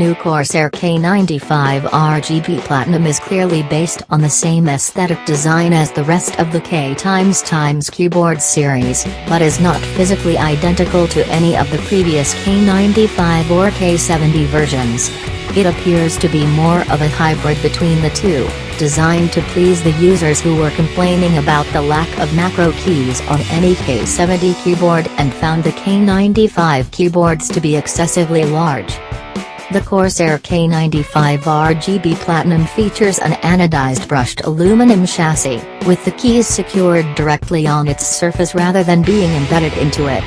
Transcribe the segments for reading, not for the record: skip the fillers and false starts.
new Corsair K95 RGB Platinum is clearly based on the same aesthetic design as the rest of the K keyboard series, but is not physically identical to any of the previous K95 or K70 versions. It appears to be more of a hybrid between the two, designed to please the users who were complaining about the lack of macro keys on any K70 keyboard and found the K95 keyboards to be excessively large. The Corsair K95 RGB Platinum features an anodized brushed aluminum chassis, with the keys secured directly on its surface rather than being embedded into it.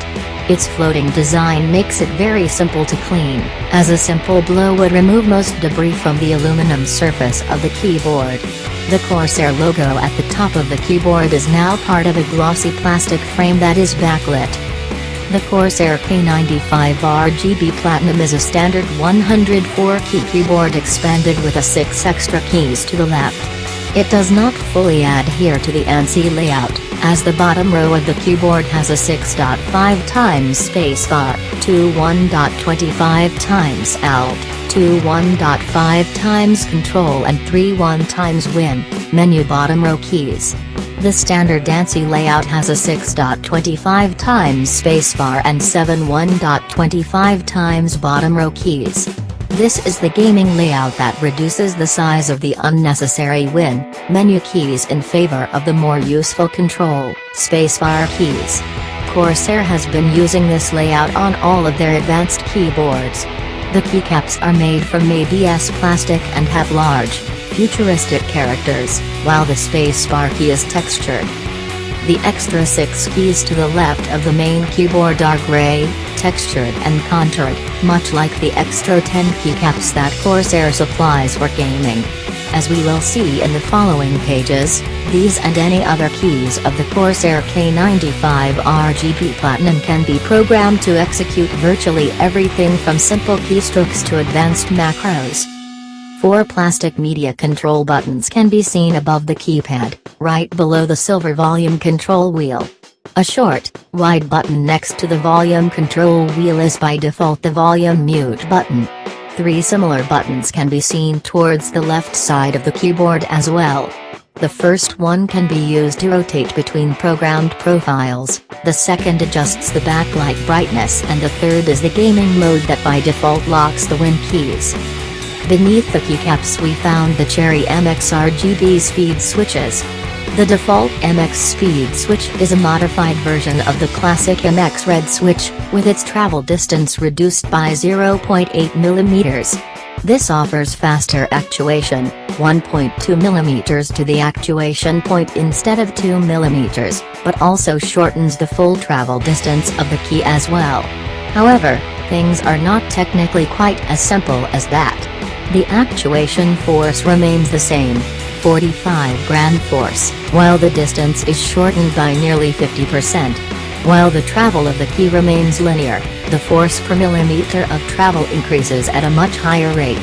Its floating design makes it very simple to clean, as a simple blow would remove most debris from the aluminum surface of the keyboard. The Corsair logo at the top of the keyboard is now part of a glossy plastic frame that is backlit. The Corsair K95 RGB Platinum is a standard 104-key keyboard expanded with 6 extra keys to the left. It does not fully adhere to the ANSI layout, as the bottom row of the keyboard has a 6.5 times spacebar, 1.25 times Alt, 1.5 times Control and 1 times Win menu bottom row keys. The standard ANSI layout has a 6.25 times spacebar and 1.25 times bottom row keys. This is the gaming layout that reduces the size of the unnecessary Win menu keys in favor of the more useful Control spacebar keys. Corsair has been using this layout on all of their advanced keyboards. The keycaps are made from ABS plastic and have large, futuristic characters, while the spacebar key is textured. The extra 6 keys to the left of the main keyboard are gray, textured and contoured, much like the extra 10 keycaps that Corsair supplies for gaming. As we will see in the following pages, these and any other keys of the Corsair K95 RGB Platinum can be programmed to execute virtually everything from simple keystrokes to advanced macros. 4 plastic media control buttons can be seen above the keypad, right below the silver volume control wheel. A short, wide button next to the volume control wheel is by default the volume mute button. 3 similar buttons can be seen towards the left side of the keyboard as well. The first one can be used to rotate between programmed profiles, the second adjusts the backlight brightness and the third is the gaming mode that by default locks the Win keys. Beneath the keycaps we found the Cherry MX RGB speed switches. The default MX speed switch is a modified version of the classic MX red switch, with its travel distance reduced by 0.8 mm. This offers faster actuation, 1.2 mm to the actuation point instead of 2 mm, but also shortens the full travel distance of the key as well. However, things are not technically quite as simple as that. The actuation force remains the same, 45 gram force, while the distance is shortened by nearly 50%. While the travel of the key remains linear, the force per millimeter of travel increases at a much higher rate.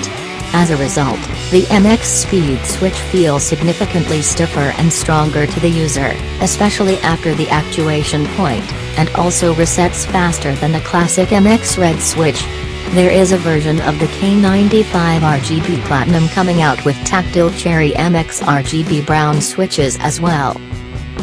As a result, the MX speed switch feels significantly stiffer and stronger to the user, especially after the actuation point, and also resets faster than the classic MX red switch. There is a version of the K95 RGB Platinum coming out with tactile Cherry MX RGB brown switches as well.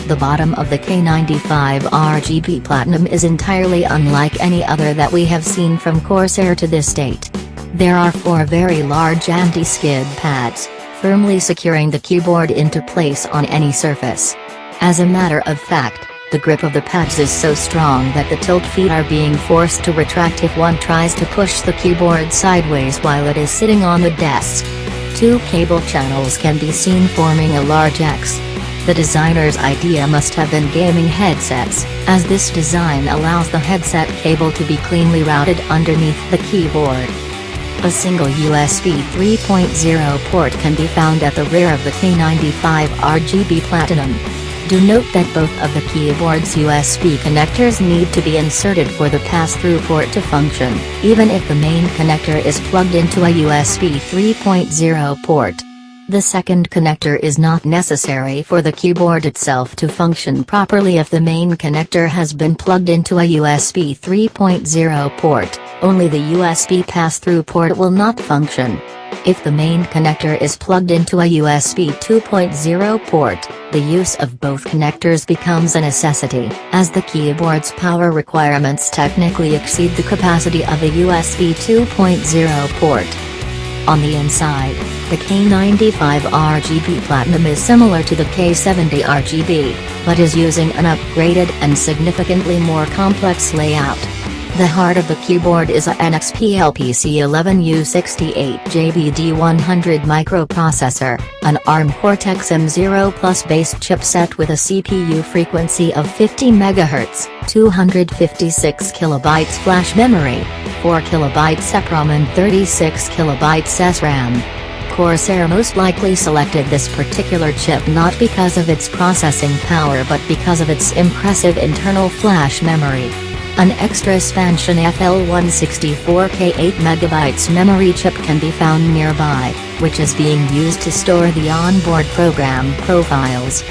The bottom of the K95 RGB Platinum is entirely unlike any other that we have seen from Corsair to this date. There are 4 very large anti-skid pads, firmly securing the keyboard into place on any surface. As a matter of fact, the grip of the pads is so strong that the tilt feet are being forced to retract if one tries to push the keyboard sideways while it is sitting on the desk. 2 cable channels can be seen forming a large X. The designer's idea must have been gaming headsets, as this design allows the headset cable to be cleanly routed underneath the keyboard. A single USB 3.0 port can be found at the rear of the K95 RGB Platinum. Do note that both of the keyboard's USB connectors need to be inserted for the pass-through port to function, even if the main connector is plugged into a USB 3.0 port. The second connector is not necessary for the keyboard itself to function properly. If the main connector has been plugged into a USB 3.0 port, only the USB pass-through port will not function. If the main connector is plugged into a USB 2.0 port, the use of both connectors becomes a necessity, as the keyboard's power requirements technically exceed the capacity of a USB 2.0 port. On the inside, the K95 RGB Platinum is similar to the K70 RGB, but is using an upgraded and significantly more complex layout. The heart of the keyboard is a NXP-LPC11U68JB D100 microprocessor, an ARM Cortex-M0 Plus based chipset with a CPU frequency of 50 MHz, 256 KB flash memory, 4 KB EPROM and 36 KB SRAM. Corsair most likely selected this particular chip not because of its processing power but because of its impressive internal flash memory. An extra expansion FL164K 8MB memory chip can be found nearby, which is being used to store the onboard program profiles.